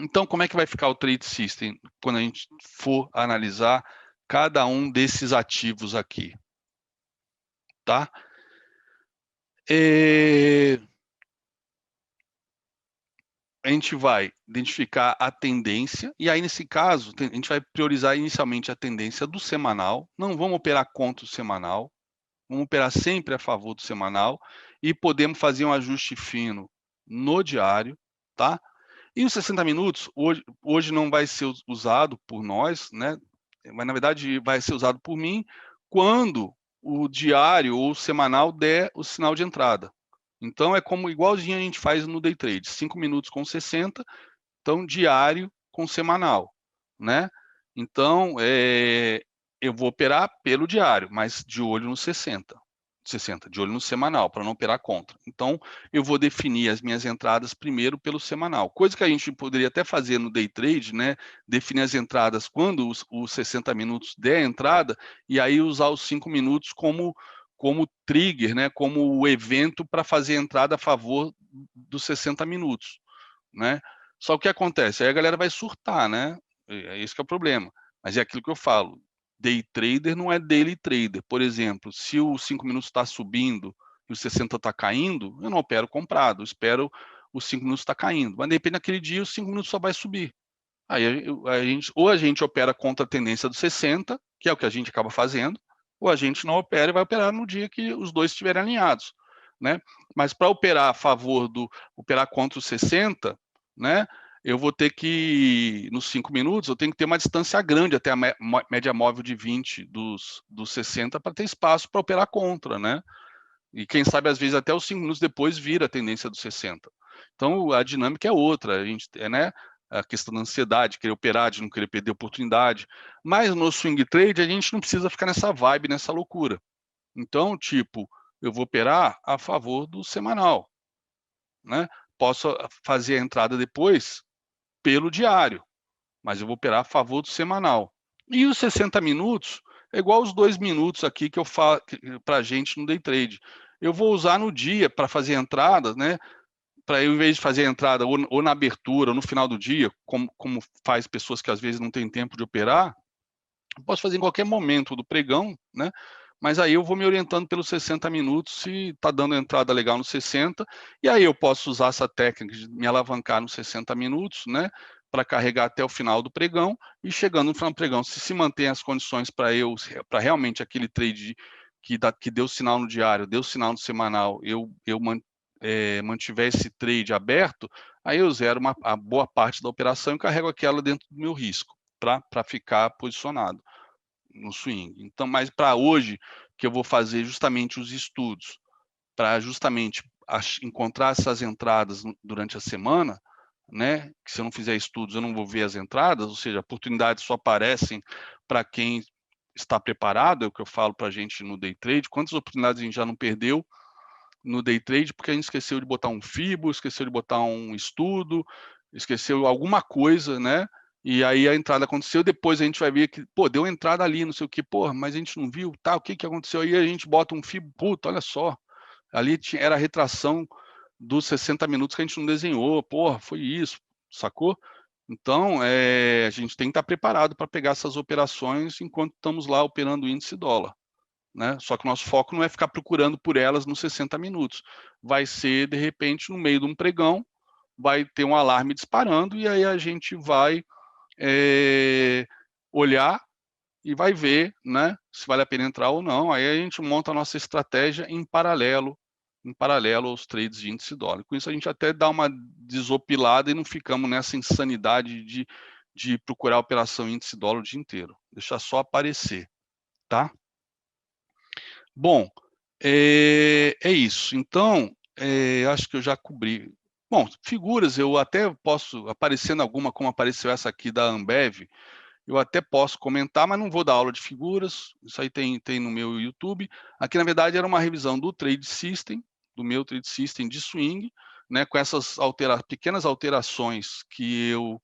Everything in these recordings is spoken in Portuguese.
Então, como é que vai ficar o Trade System quando a gente for analisar cada um desses ativos aqui, tá? A gente vai identificar a tendência, e aí, nesse caso, a gente vai priorizar inicialmente a tendência do semanal, não vamos operar contra o semanal, vamos operar sempre a favor do semanal, e podemos fazer um ajuste fino no diário, tá? E os 60 minutos, hoje não vai ser usado por nós, né? Mas, na verdade, vai ser usado por mim quando o diário ou o semanal der o sinal de entrada. Então, é como igualzinho a gente faz no day trade, 5 minutos com 60, então diário com semanal, né? Então, eu vou operar pelo diário, mas de olho no 60, de olho no semanal, para não operar contra. Então, eu vou definir as minhas entradas primeiro pelo semanal, coisa que a gente poderia até fazer no day trade, né? Definir as entradas quando os 60 minutos der a entrada, e aí usar os 5 minutos como trigger, né? Como o evento para fazer a entrada a favor dos 60 minutos, né? Só o que acontece? Aí a galera vai surtar, né? É esse que é o problema. Mas é aquilo que eu falo. Day trader não é daily trader. Por exemplo, se os 5 minutos está subindo e os 60 está caindo, eu não opero comprado. Eu espero os 5 minutos está caindo. Mas de repente, naquele dia, os 5 minutos só vai subir. Aí ou a gente opera contra a tendência dos 60, que é o que a gente acaba fazendo, ou a gente não opera e vai operar no dia que os dois estiverem alinhados, né? Mas para operar a favor operar contra os 60, né? Eu vou ter que, nos 5 minutos, eu tenho que ter uma distância grande até a média móvel de 20 dos 60 para ter espaço para operar contra, né? E quem sabe, às vezes, até os 5 minutos depois vira a tendência dos 60. Então, a dinâmica é outra. A gente, né? A questão da ansiedade, querer operar, de não querer perder oportunidade. Mas no swing trade, a gente não precisa ficar nessa vibe, nessa loucura. Então, tipo, eu vou operar a favor do semanal, né? Posso fazer a entrada depois pelo diário, mas eu vou operar a favor do semanal. E os 60 minutos é igual os 2 minutos aqui que eu falo para a gente no day trade. Eu vou usar no dia para fazer entradas, né? Para eu, em vez de fazer a entrada ou na abertura ou no final do dia, como faz pessoas que às vezes não têm tempo de operar, eu posso fazer em qualquer momento do pregão, né? Mas aí eu vou me orientando pelos 60 minutos, se está dando entrada legal nos 60, e aí eu posso usar essa técnica de me alavancar nos 60 minutos, né? Para carregar até o final do pregão, e chegando no final do pregão, se mantém as condições para realmente aquele trade que deu sinal no diário, deu sinal no semanal, eu mantiver esse trade aberto, aí eu zero a boa parte da operação e carrego aquela dentro do meu risco, para ficar posicionado no swing. Então, mas para hoje, que eu vou fazer justamente os estudos, para justamente encontrar essas entradas durante a semana, né? Que se eu não fizer estudos, eu não vou ver as entradas, ou seja, oportunidades só aparecem para quem está preparado, é o que eu falo para a gente no day trade. Quantas oportunidades a gente já não perdeu no day trade porque a gente esqueceu de botar um FIBO, esqueceu de botar um estudo, esqueceu alguma coisa, né? E aí a entrada aconteceu, depois a gente vai ver que, pô, deu entrada ali, não sei o que, pô, mas a gente não viu, tá, o que que aconteceu? Aí a gente bota um FIBO, puta, olha só, ali era a retração dos 60 minutos que a gente não desenhou, porra, foi isso, sacou? Então, a gente tem que estar preparado para pegar essas operações enquanto estamos lá operando o índice dólar, né? Só que o nosso foco não é ficar procurando por elas nos 60 minutos. Vai ser, de repente, no meio de um pregão, vai ter um alarme disparando e aí a gente vai olhar e vai ver, né, se vale a pena entrar ou não. Aí a gente monta a nossa estratégia em paralelo aos trades de índice dólar. Com isso a gente até dá uma desopilada e não ficamos nessa insanidade de procurar a operação índice dólar o dia inteiro. Deixa só aparecer, tá? Bom, é isso. Então, acho que eu já cobri. Bom, figuras, eu até posso, aparecendo alguma, como apareceu essa aqui da Ambev, eu até posso comentar, mas não vou dar aula de figuras, isso aí tem no meu YouTube. Aqui, na verdade, era uma revisão do Trade System, do meu Trade System de swing, né, com essas pequenas alterações que eu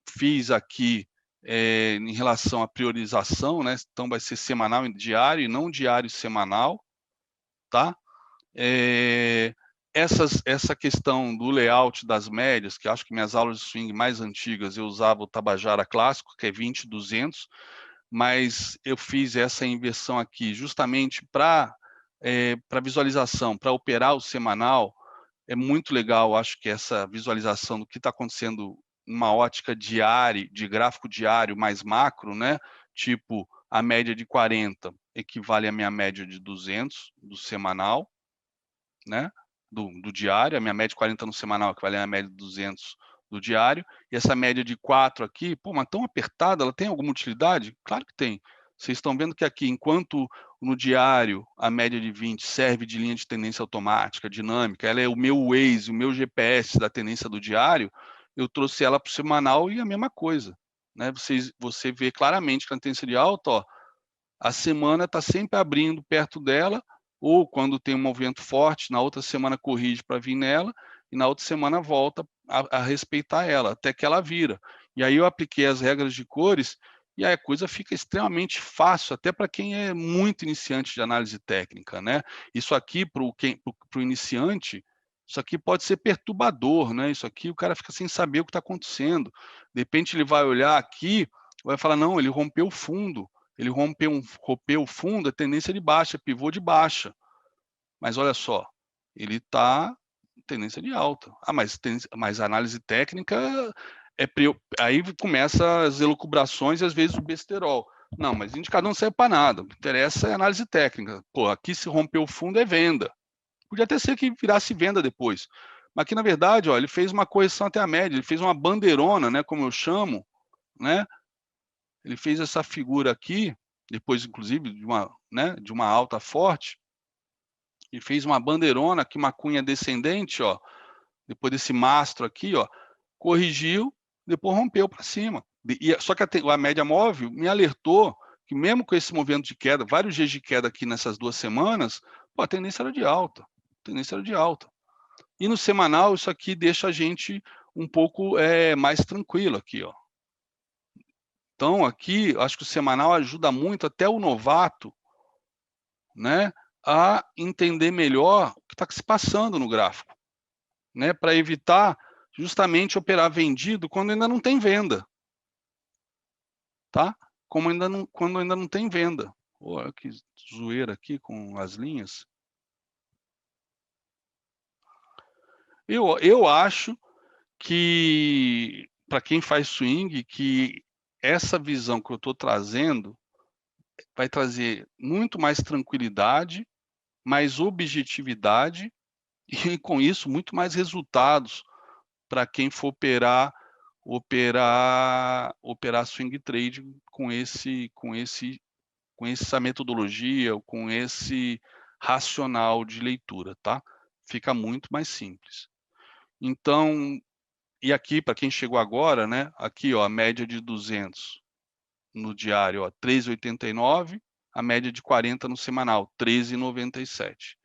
fiz aqui em relação à priorização, né? Então, vai ser semanal e diário, e não diário e semanal, tá? essa questão do layout das médias, que acho que minhas aulas de swing mais antigas eu usava o Tabajara clássico, que é 20-200, mas eu fiz essa inversão aqui justamente para visualização, para operar o semanal. É muito legal, acho que essa visualização do que está acontecendo numa ótica diária, de gráfico diário mais macro, né? Tipo, a média de 40 equivale à minha média de 200 do semanal, né? Do diário, a minha média de 40 no semanal equivale à minha média de 200 do diário, e essa média de 4 aqui, pô, mas tão apertada, ela tem alguma utilidade? Claro que tem. Vocês estão vendo que aqui, enquanto no diário a média de 20 serve de linha de tendência automática, dinâmica, ela é o meu Waze, o meu GPS da tendência do diário, eu trouxe ela para o semanal e a mesma coisa. Né? Você vê claramente que a tendência de alta, ó, a semana está sempre abrindo perto dela, ou quando tem um movimento forte, na outra semana corrige para vir nela, e na outra semana volta a respeitar ela, até que ela vira. E aí eu apliquei as regras de cores, e aí a coisa fica extremamente fácil, até para quem é muito iniciante de análise técnica, né? Isso aqui, para o iniciante, isso aqui pode ser perturbador, né? Isso aqui o cara fica sem saber o que está acontecendo. De repente ele vai olhar aqui, vai falar, não, ele rompeu o fundo. Ele rompeu o fundo, a tendência de baixa, pivô de baixa. Mas olha só, ele está tendência de alta. Ah, mas a análise técnica aí começa as elucubrações e às vezes o besterol. Não, mas indicador não serve para nada. O que interessa é a análise técnica. Pô, aqui se rompeu o fundo é venda. Podia até ser que virasse venda depois. Mas aqui, na verdade, ó, ele fez uma correção até a média, ele fez uma bandeirona, né, como eu chamo, né? Ele fez essa figura aqui, depois, inclusive, de uma alta forte, e fez uma bandeirona aqui, uma cunha descendente, ó, depois desse mastro aqui, ó, corrigiu, depois rompeu para cima. Só que a média móvel me alertou que mesmo com esse movimento de queda, vários dias de queda aqui nessas 2 semanas, pô, a tendência era de alta. A tendência era de alta. E no semanal, isso aqui deixa a gente um pouco mais tranquilo aqui, ó. Então, aqui, acho que o semanal ajuda muito até o novato, né, a entender melhor o que está se passando no gráfico, né, para evitar justamente operar vendido quando ainda não tem venda, tá? Quando ainda não tem venda. Olha que zoeira aqui com as linhas. Eu acho que, para quem faz swing, que essa visão que eu estou trazendo vai trazer muito mais tranquilidade, mais objetividade e, com isso, muito mais resultados para quem for operar swing trade com essa metodologia, com esse racional de leitura, tá? Fica muito mais simples. Então, e aqui, para quem chegou agora, né? Aqui, ó, a média de 200 no diário, ó, 13,89, a média de 40 no semanal, 13,97.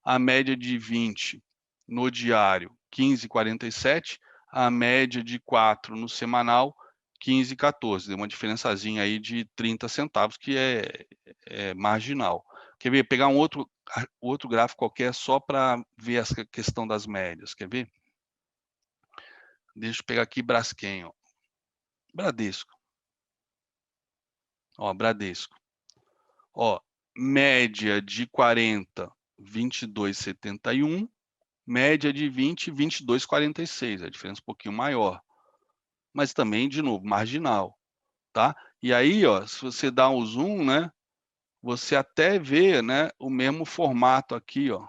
A média de 20 no diário, 15,47, a média de 4 no semanal, 15,14. Deu uma diferençazinha aí de 30 centavos, que é marginal. Quer ver? Pegar um outro gráfico qualquer só para ver essa questão das médias. Quer ver? Deixa eu pegar aqui Braskem, ó. Bradesco. Ó, Bradesco. Ó, média de 40, 22,71. Média de 20, 22,46. A diferença é um pouquinho maior. Mas também, de novo, marginal, tá? E aí, ó, se você dá um zoom, né? Você até vê, né, o mesmo formato aqui, ó.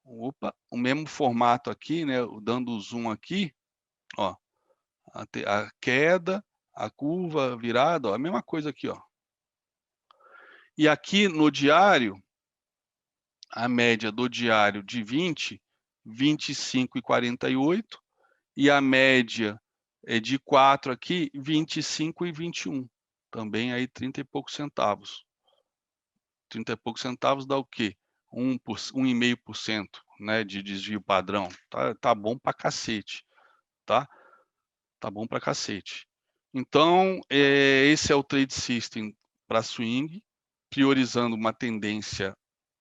Opa, o mesmo formato aqui, né? Dando o zoom aqui, ó. A queda, a curva virada, ó, a mesma coisa aqui, ó. E aqui no diário, a média do diário de 20, 25,48, e a média de 4 aqui, 25 e 21. Também aí 30 e poucos centavos. 30 e poucos centavos dá o quê? 1,5%, né, de desvio padrão. Tá bom pra cacete, tá? Tá bom pra cacete. Então, esse é o trade system para swing, priorizando uma tendência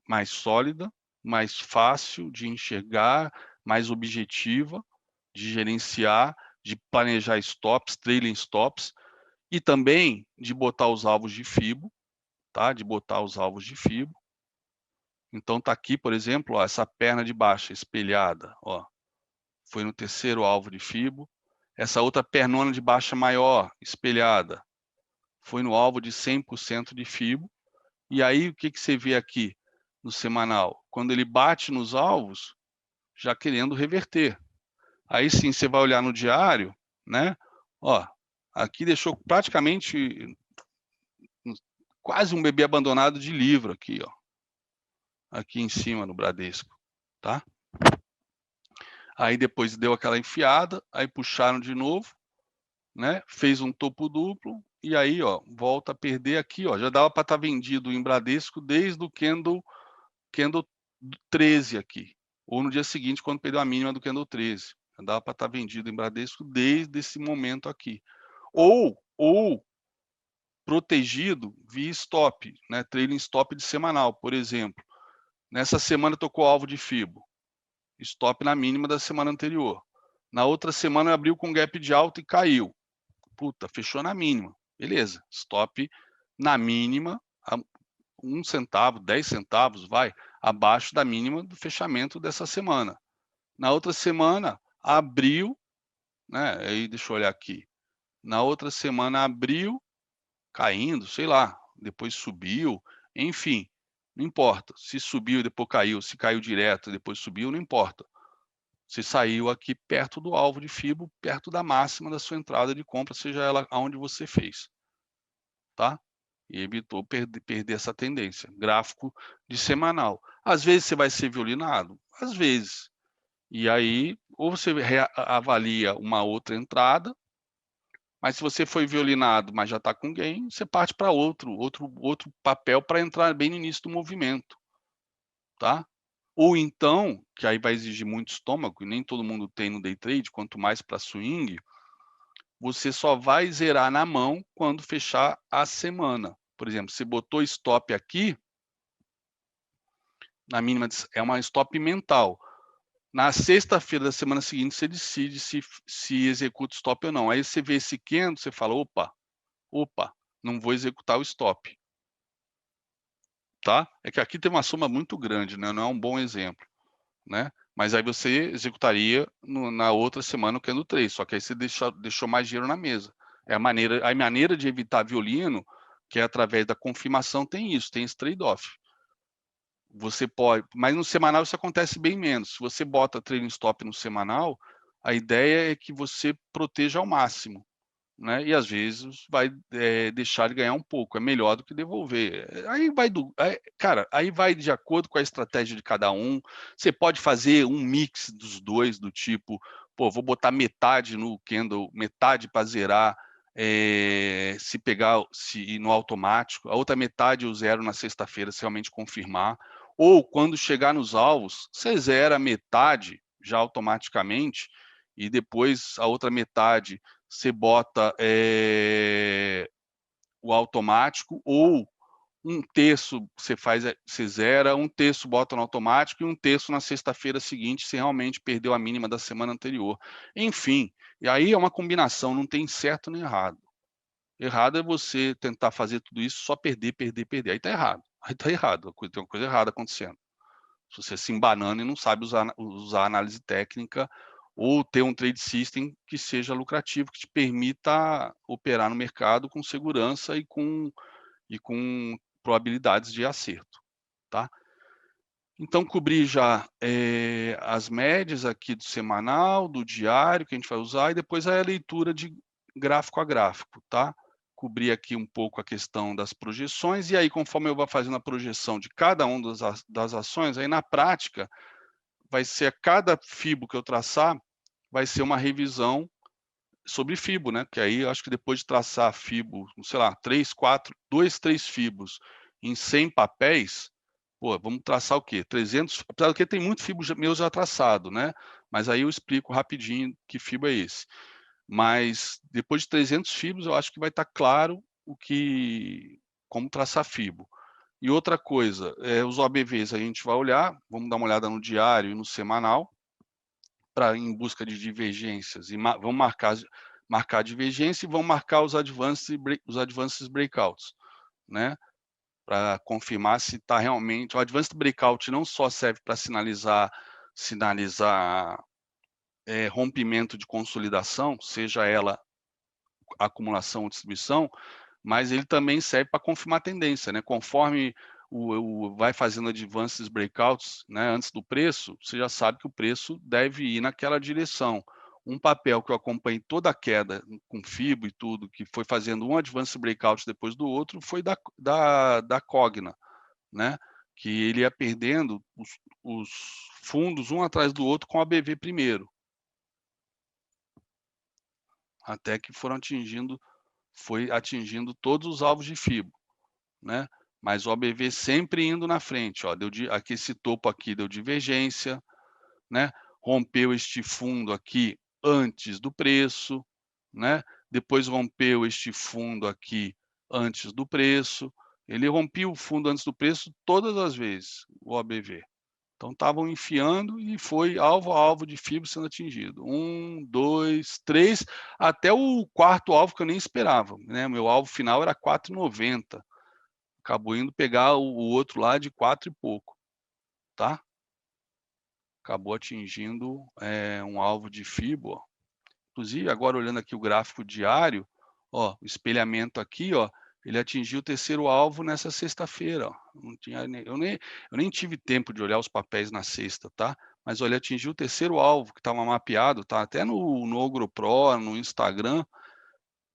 mais sólida, mais fácil de enxergar, mais objetiva de gerenciar, de planejar stops, trailing stops, e também de botar os alvos de FIBO, tá? De botar os alvos de FIBO. Então tá aqui, por exemplo, ó, essa perna de baixa espelhada, ó, foi no terceiro alvo de FIBO. Essa outra pernona de baixa maior, espelhada, foi no alvo de 100% de FIBO. E aí, o que você vê aqui no semanal? Quando ele bate nos alvos, já querendo reverter. Aí sim, você vai olhar no diário, né? Ó, aqui deixou praticamente quase um bebê abandonado de livro aqui, ó. Aqui em cima no Bradesco, tá? Aí depois deu aquela enfiada, aí puxaram de novo, né? Fez um topo duplo e aí, ó, volta a perder aqui, ó. Já dava para estar vendido em Bradesco desde o candle 13 aqui, ou no dia seguinte quando perdeu a mínima do candle 13. Já dava para estar vendido em Bradesco desde esse momento aqui. Ou protegido via stop, né? Trailing stop de semanal, por exemplo. Nessa semana tocou alvo de FIBO, stop na mínima da semana anterior. Na outra semana abriu com gap de alta e caiu. Puta, fechou na mínima. Beleza, stop na mínima, 1 centavo, 10 centavos, vai, abaixo da mínima do fechamento dessa semana. Na outra semana, abriu, né? Aí deixa eu olhar aqui. Na outra semana abriu, caindo, sei lá, depois subiu, enfim, não importa. Se subiu e depois caiu, se caiu direto e depois subiu, não importa. Você saiu aqui perto do alvo de FIBO, perto da máxima da sua entrada de compra, seja ela aonde você fez, tá? E evitou perder essa tendência. Gráfico de semanal. Às vezes você vai ser violinado, às vezes. E aí, ou você avalia uma outra entrada, mas se você foi violinado, mas já está com gain, você parte para outro papel para entrar bem no início do movimento, tá? Ou então, que aí vai exigir muito estômago, e nem todo mundo tem no day trade, quanto mais para swing, você só vai zerar na mão quando fechar a semana. Por exemplo, você botou stop aqui, na mínima, é uma stop mental. Na sexta-feira da semana seguinte, você decide se executa o stop ou não. Aí você vê esse candle, você fala, opa, não vou executar o stop. Tá? É que aqui tem uma soma muito grande, né? Não é um bom exemplo, né? Mas aí você executaria na outra semana o candle 3, só que aí você deixou mais dinheiro na mesa. É a maneira de evitar violino, que é através da confirmação, tem isso, tem esse trade-off. Você pode, mas no semanal isso acontece bem menos. Se você bota trailing stop no semanal, a ideia é que você proteja ao máximo, né? E às vezes vai deixar de ganhar um pouco, é melhor do que devolver. Cara, aí vai de acordo com a estratégia de cada um. Você pode fazer um mix dos dois, do tipo, pô, vou botar metade no candle, metade para zerar, se pegar no automático, a outra metade eu zero na sexta-feira, se realmente confirmar. Ou quando chegar nos alvos, você zera metade já automaticamente e depois a outra metade você bota o automático, ou um terço você zera, um terço bota no automático e um terço na sexta-feira seguinte, se realmente perdeu a mínima da semana anterior. Enfim, e aí é uma combinação, não tem certo nem errado. Errado é você tentar fazer tudo isso só perder. Aí tá errado. Aí tá errado, tem uma coisa errada acontecendo. Se você se embanana e não sabe usar análise técnica ou ter um trade system que seja lucrativo, que te permita operar no mercado com segurança e com probabilidades de acerto, tá? Então, cobrir já as médias aqui do semanal, do diário, que a gente vai usar, e depois a leitura de gráfico a gráfico, tá? Cobrir aqui um pouco a questão das projeções, e aí, conforme eu vou fazendo a projeção de cada uma das ações, aí na prática, vai ser a cada FIBO que eu traçar, vai ser uma revisão sobre FIBO, né? Que aí eu acho que depois de traçar FIBO, sei lá, 3, 4, 2, 3 FIBOs em 100 papéis, pô, vamos traçar o quê? 300, apesar do que tem muito FIBO meu já traçado, né? Mas aí eu explico rapidinho que FIBO é esse. Mas depois de 300 FIBOs, eu acho que vai estar claro como traçar FIBO. E outra coisa, os OABVs a gente vai olhar, vamos dar uma olhada no diário e no semanal, em busca de divergências, e vamos marcar a divergência e vamos marcar os advanced breakouts, né? Para confirmar se está realmente... O advanced breakout não só serve para sinalizar rompimento de consolidação, seja ela acumulação ou distribuição, mas ele também serve para confirmar a tendência, né? Conforme vai fazendo advances breakouts, né, antes do preço, você já sabe que o preço deve ir naquela direção. Um papel que eu acompanhei toda a queda com FIBO e tudo, que foi fazendo um advance breakout depois do outro, foi da Cogna, né? Que ele ia perdendo os fundos um atrás do outro com a BV primeiro, até que foi atingindo todos os alvos de FIBO, né? Mas o OBV sempre indo na frente, ó, aqui esse topo aqui deu divergência, né? Rompeu este fundo aqui antes do preço, né? Depois rompeu este fundo aqui antes do preço. Ele rompia o fundo antes do preço todas as vezes, o OBV. Então estavam enfiando e foi alvo a alvo de FIBO sendo atingido. 1, 2, 3, até o quarto alvo que eu nem esperava, né? Meu alvo final era 4,90. Acabou indo pegar o outro lá de 4 e pouco, tá? Acabou atingindo um alvo de FIBO. Ó. Inclusive, agora olhando aqui o gráfico diário, ó, o espelhamento aqui, ó, ele atingiu o terceiro alvo nessa sexta-feira. Eu nem tive tempo de olhar os papéis na sexta, tá? Mas olha, atingiu o terceiro alvo que estava mapeado, tá? Até no Ogro Pro, no Instagram.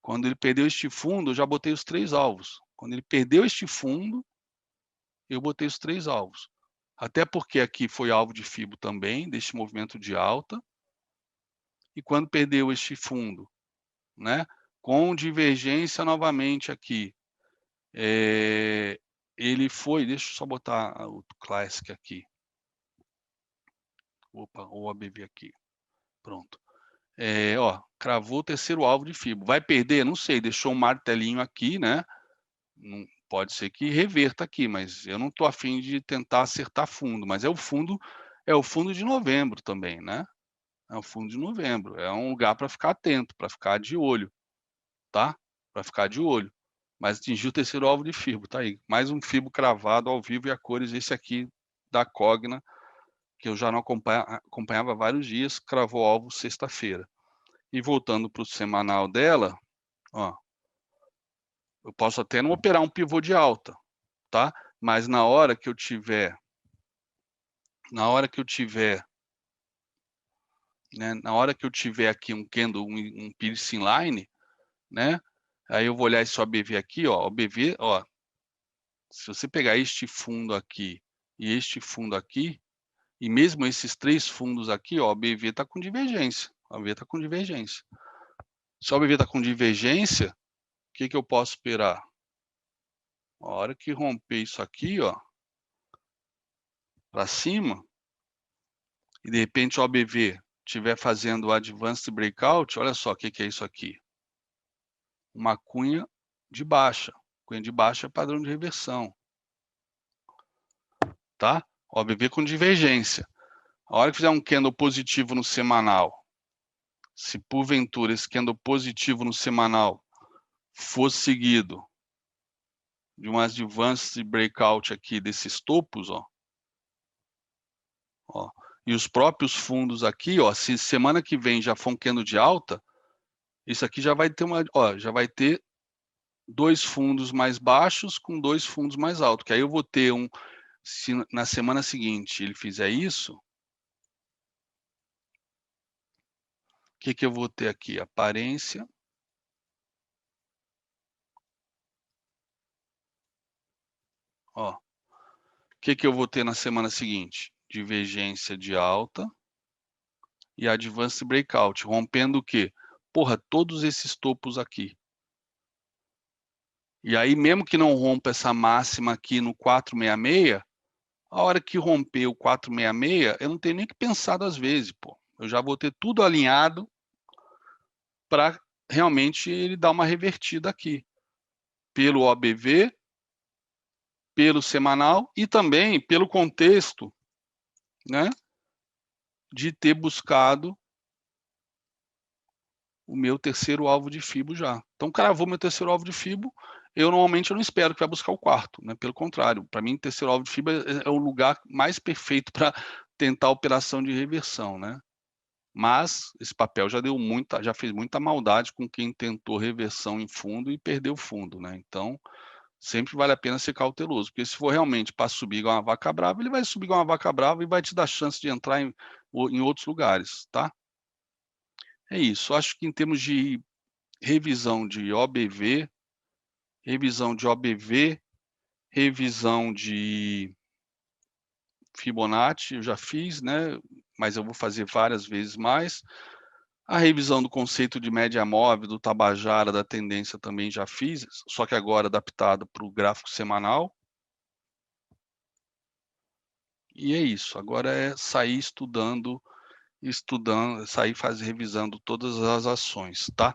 Quando ele perdeu este fundo, eu já botei os 3 alvos. Quando ele perdeu este fundo, eu botei os 3 alvos. Até porque aqui foi alvo de FIBO também, deste movimento de alta. E quando perdeu este fundo, né, com divergência novamente aqui, ele foi... Deixa eu só botar o Classic aqui. Opa, o ABV aqui. Pronto. Ó, cravou o terceiro alvo de FIBO. Vai perder? Não sei, deixou um martelinho aqui, né? Não, pode ser que reverta aqui, mas eu não estou afim de tentar acertar fundo, mas é o fundo de novembro também, né? É o fundo de novembro, é um lugar para ficar atento, para ficar de olho, tá? Para ficar de olho. Mas atingiu o terceiro alvo de FIBO, tá aí. Mais um FIBO cravado ao vivo e a cores, esse aqui da Cogna, que eu já não acompanhava há vários dias, cravou alvo sexta-feira. E voltando para o semanal dela, ó, eu posso até não operar um pivô de alta, tá? Mas na hora que eu tiver, né, na hora que eu tiver aqui um candle, um piercing line, né? Aí eu vou olhar esse OBV aqui, ó, OBV, ó, se você pegar este fundo aqui e este fundo aqui, e mesmo esses 3 fundos aqui, ó, o OBV está com divergência, o OBV está com divergência. Se o OBV está com divergência, o que eu posso esperar? A hora que romper isso aqui, ó, para cima, e de repente o OBV estiver fazendo o Advanced Breakout, olha só o que é isso aqui. Uma cunha de baixa. Cunha de baixa é padrão de reversão. Tá? OBV com divergência. A hora que fizer um candle positivo no semanal, se porventura esse candle positivo no semanal for seguido de um Advanced Breakout aqui desses topos, ó, e os próprios fundos aqui, ó, se semana que vem já for um candle de alta, isso aqui já vai ter já vai ter 2 fundos mais baixos com 2 fundos mais altos, que aí eu vou ter se na semana seguinte ele fizer isso, o que eu vou ter aqui? Aparência. Ó, o que eu vou ter na semana seguinte? Divergência de alta e Advanced Breakout, rompendo o quê? Porra, todos esses topos aqui. E aí, mesmo que não rompa essa máxima aqui no 466, a hora que romper o 466, eu não tenho nem que pensar 2 vezes, pô. Eu já vou ter tudo alinhado para realmente ele dar uma revertida aqui. Pelo OBV, pelo semanal e também pelo contexto, né, de ter buscado o meu terceiro alvo de FIBO já. Então, cravou meu terceiro alvo de FIBO, eu normalmente não espero que vai buscar o quarto, né? Pelo contrário, para mim, terceiro alvo de FIBO é o lugar mais perfeito para tentar a operação de reversão, né? Mas esse papel já fez muita maldade com quem tentou reversão em fundo e perdeu fundo, né? Então, sempre vale a pena ser cauteloso, porque se for realmente para subir igual uma vaca brava, ele vai subir igual uma vaca brava e vai te dar chance de entrar em outros lugares, tá? É isso. Acho que em termos de revisão de OBV, revisão de Fibonacci, eu já fiz, né? Mas eu vou fazer várias vezes mais. A revisão do conceito de média móvel, do Tabajara, da tendência também já fiz, só que agora adaptado para o gráfico semanal. E é isso. Agora é sair estudando, sair revisando todas as ações, tá?